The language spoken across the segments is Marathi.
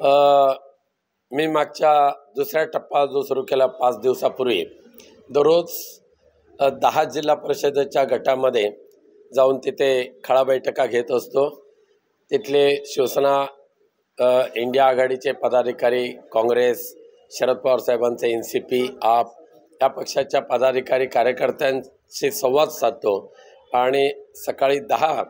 मी मागच्या दुसऱ्या टप्पा जो सुरू केला 5 दिवसापूर्वी दररोज 10 जिल्हा परिषदेच्या गटामध्ये जाऊन तिथे खळा बैठका घेत असतो। तिथले शिवसेना इंडिया आघाडीचे पदाधिकारी, काँग्रेस, शरद पवार साहेबांचे NCP, आप या पक्षाच्या पदाधिकारी कार्यकर्त्यांशी संवाद साधतो आणि सकाळी 10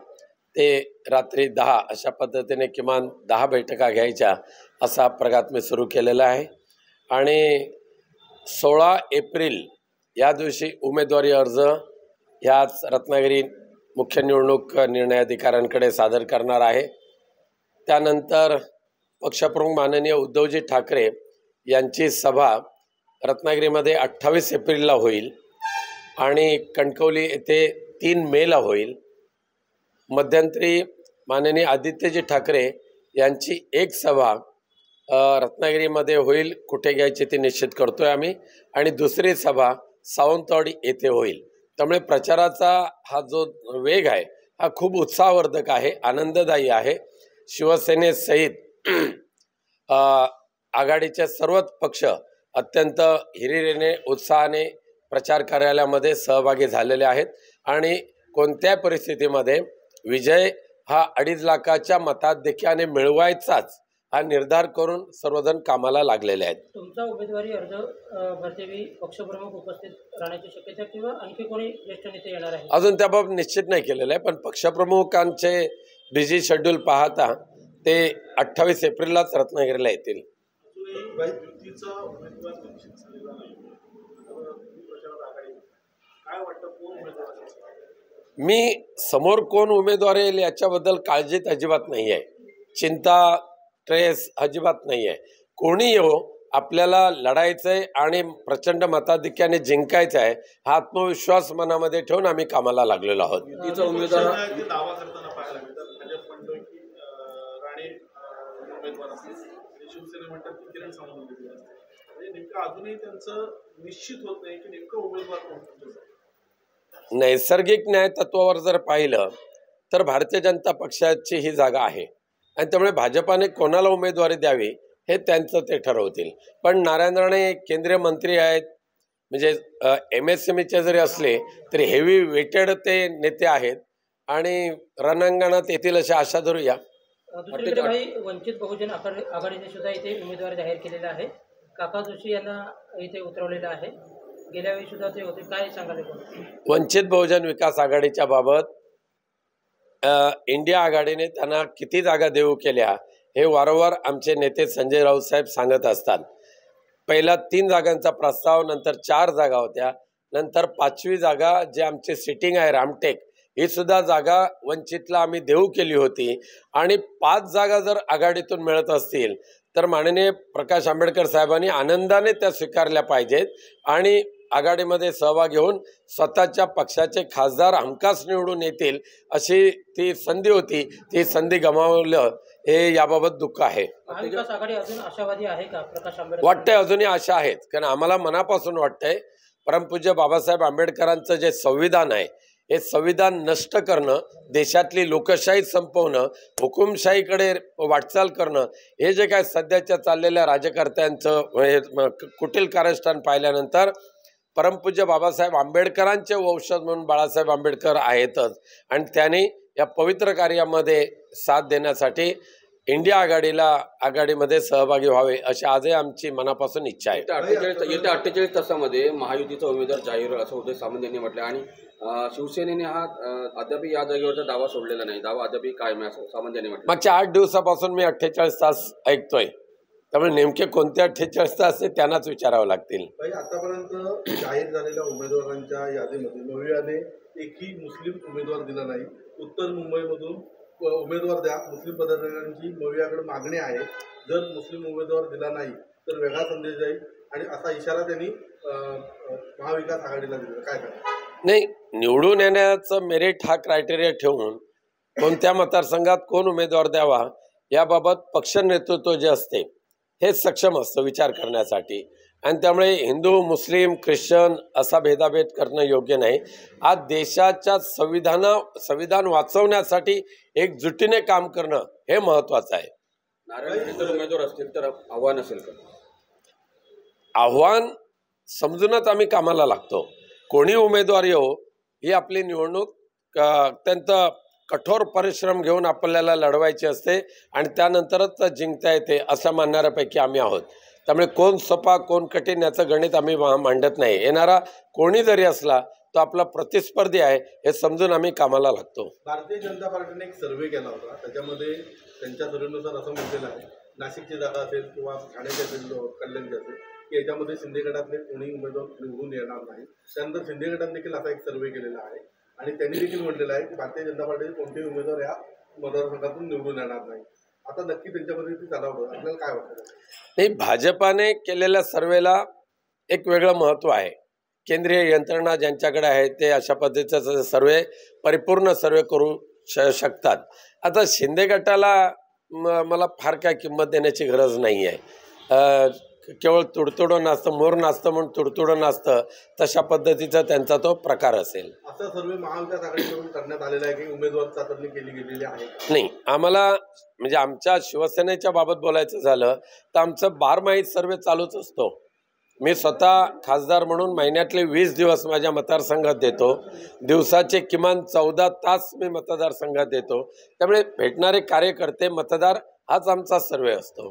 ते रात्री 10 अशा पद्धतीने किमान 10 बैठका घ्यायच्या असा प्रघात मी सुरू केलेला आहे। आणि 16 एप्रिल या दिवशी उमेदवारी अर्ज ह्याच रत्नागिरी मुख्य निवडणूक निर्णय अधिकाऱ्यांकडे सादर करणार आहे। त्यानंतर पक्षप्रमुख माननीय उद्धवजी ठाकरे यांची सभा रत्नागिरीमध्ये 28 एप्रिलला होईल आणि कणकवली येथे 3 मेला होईल। मध्यंतरी माननीय आदित्यजी ठाकरे यांची एक सभा रत्नागिरीमध्ये होईल, कुठे घ्यायची ती निश्चित करतोय आम्ही, आणि दुसरी सभा सावंतवाडी येथे होईल। त्यामुळे प्रचाराचा हा जो वेग आहे हा खूप उत्साहवर्धक आहे, आनंददायी आहे। शिवसेनेसहित आघाडीचे सर्वच पक्ष अत्यंत हिरिरीने उत्साहाने प्रचार कार्यालयामध्ये सहभागी झालेले आहेत आणि कोणत्या परिस्थितीमध्ये विजय हा 2.5 लाखाच्या मताधिक्याने मिळवायचाच हा निर्धार करून सर्वजण कामाला लागलेले आहेत। तुमचा उमेदवारी अर्ज भरतेवेळी पक्षप्रमुख उपस्थित राहण्याची शक्यता किंवा आणखी कोणी ज्येष्ठ नेते येणार आहे? अजून त्याबाबत निश्चित नाही केलेलं आहे, पण पक्षप्रमुखांचे बिझी शेड्यूल पाहता ते 28 एप्रिललाच रत्नागिरीला येतील। मी समोर कोण उमेदवार येईल याच्याबद्दल काळजीत अजिबात नाही आहे, चिंता ट्रेस अजिबात नाही आहे। कोणी येवो, आपल्याला लढायचंय आणि प्रचंड मताधिक्याने जिंकायचं आहे हा आत्मविश्वास मनामध्ये ठेवून आम्ही कामाला लागलेलो आहोत। नैसर्गिक न्याय तत्वावर जर पाहिलं तर भारतीय जनता पक्षाची ही जागा आहे आणि त्यामुळे भाजपाने कोणाला उमेदवारी द्यावी हे त्यांचं ते ठरवतील। पण नारायण राणे केंद्रीय मंत्री आहेत, म्हणजे MSMEचे जरी असले तरी हेवी वेटेड ते नेते आहेत आणि रणांगणात येतील अशी आशा धरूया। दुसरीकडे वंचित बहुजन आघाडीने सुद्धा इथे उमेदवार जाहीर केलेला आहे। काका जोशी यांना इथे उतरवलेलं आहे, गेल्या वेळी सुद्धा ते होते, काय सांगाल? वंचित बहुजन विकास आघाडीच्या बाबत इंडिया आघाडीने त्यांना किती जागा देऊ केल्या हे वारंवार आमचे नेते संजय राऊत साहेब सांगत असतात। पहिला 3 जागांचा प्रस्ताव, नंतर 4 जागा होत्या, नंतर 5वी जागा जे आमचे सिटिंग आहे रामटेक ही सुद्धा जागा वंचितला आम्ही देऊ केली होती आणि 5 जागा जर आघाडीतून मिळत असतील तर माननीय प्रकाश आंबेडकर साहेबांनी आनंदाने त्या स्वीकारल्या पाहिजेत आणि आघाडीमध्ये सहभागी होऊन स्वतःच्या पक्षाचे खासदार हमखास निवडून येतील अशी ती संधी होती, ती संधी गमावलं हे याबाबत दुःख आहे। महाविकास आघाडी अजून आशावादी आहे का? प्रकाश आंबेडकर वाटतंय अजूनही आशा आहेत, कारण आम्हाला मनापासून वाटतंय परमपूज्य बाबासाहेब आंबेडकरांचं जे संविधान आहे हे संविधान नष्ट करणं, देशातली लोकशाही संपवणं, हुकुमशाहीकडे वाटचाल करणं हे जे काय सध्याच्या चाललेल्या राजकर्त्यांचं कुटील कारस्थान पाहिल्यानंतर परमपूज्य बाबासाहेब आंबेडकरांचे वंशज म्हणून बाळासाहेब आंबेडकर आहेतच आणि त्यांनी या पवित्र कार्यामध्ये साथ देण्यासाठी इंडिया आघाडीमध्ये सहभागी व्हावे अशी आजही आमची मनापासून इच्छा आहे। येत्या 48 तासामध्ये महायुतीचा उमेदवार जाहीर असं उदय सामंत यांनी म्हटलं आणि शिवसेनेने हा अद्याप या जागेवरचा दावा सोडलेला नाही, दावा अद्याप कायम आहे असं सामंत यांनी म्हटलं। मागच्या 8 दिवसापासून मी 48 तास ऐकतोय, त्यामुळे नेमके कोणते 48 तास ते त्यांनाच विचारावं लागतील। आतापर्यंत जाहीर झालेल्या उमेदवारांच्या यादीमध्ये मवियाने एकही मुस्लिम उमेदवार दिला नाही। उत्तर मुंबईमधून उमेदवार द्या, मुस्लिम पदाधिकाऱ्यांची मवियाकडे मागणी आहे, जर मुस्लिम उमेदवार दिला नाही तर वेगळा संदेश जाईल आणि असा इशारा त्यांनी महाविकास आघाडीला दिला। काय करणार? नाही, निवडून येण्याचं मेरिट हा क्रायटेरिया ठेवून कोणत्या मतदारसंघात कोण उमेदवार द्यावा याबाबत पक्ष नेतृत्व जे असते हे सक्षम असतं विचार करण्यासाठी आणि त्यामुळे हिंदू मुस्लिम ख्रिश्चन असा भेदाभेद करणं योग्य नाही। आज देशाच्या संविधान वाचवण्यासाठी एकजुटीने काम करणं हे महत्त्वाचं आहे। नारायण राणे जर उमेदवार असतील तर आव्हान असेल का? आव्हान समजूनच आम्ही कामाला लागतो. कोणी उमेदवार येऊ, ही आपली निवडणूक अत्यंत कठोर परिश्रम घेऊन आपल्याला लढवायची असते आणि त्यानंतरच जिंकता येते असं मानणाऱ्यापैकी आम्ही आहोत. त्यामुळे कोण सोपा कोण कठीण याचं गणित आम्ही मांडत नाही. येणारा कोणी जरी असला तो आपला प्रतिस्पर्धी आहे हे समजून आम्ही कामाला लागतो. भारतीय जनता पार्टीने एक सर्वे केला होता, त्याच्यामध्ये त्यांच्या धोरणानुसार असं म्हटलेलं आहे, नाशिकची जागा असेल किंवा ठाण्याची असेल, कल्याणची असेल, की याच्यामध्ये शिंदे गटातले कोणी उमेदवार निवडून येणार नाही. त्यानंतर शिंदे गटाने देखील असा एक सर्वे केलेला आहे आणि त्यांनी देखील म्हटलेलं आहे की भारतीय जनता पार्टीचे कोणतेही उमेदवार या मतदारसंघातून निवडून येणार नाही. आता नक्की त्यांच्यामध्ये ती चालवलं, आपल्याला काय वाटतं? नाही, भाजपाने केलेल्या सर्वेला एक वेगळं महत्त्व आहे. केंद्रीय यंत्रणा ज्यांच्याकडे आहे ते अशा पद्धतीचा सर्वे परिपूर्ण सर्वे करू शकतात. आता शिंदे गटाला मला फार काय किंमत देण्याची गरज नाही आहे. केवळ तुडतुडं नाचतं, मोर नाचतं म्हणून तुडतुडं नाचतं, तशा पद्धतीचा त्यांचा तो प्रकार असेल. असा सर्वे महाविकास आघाडीकडून करण्यात आलेला आहे की उमेदवार चाचणी केली गेलेली आहे? नाही, आम्हाला म्हणजे आमच्या शिवसेनेच्या बाबत बोलायचं झालं तर आमचं बारमाही सर्वे चालूच असतो. मी स्वतः खासदार म्हणून महिन्यातले 20 दिवस माझ्या मतदारसंघात देतो. दिवसाचे किमान 14 तास मी मतदारसंघात देतो. त्यामुळे भेटणारे कार्यकर्ते मतदार हाच आमचा सर्वे असतो.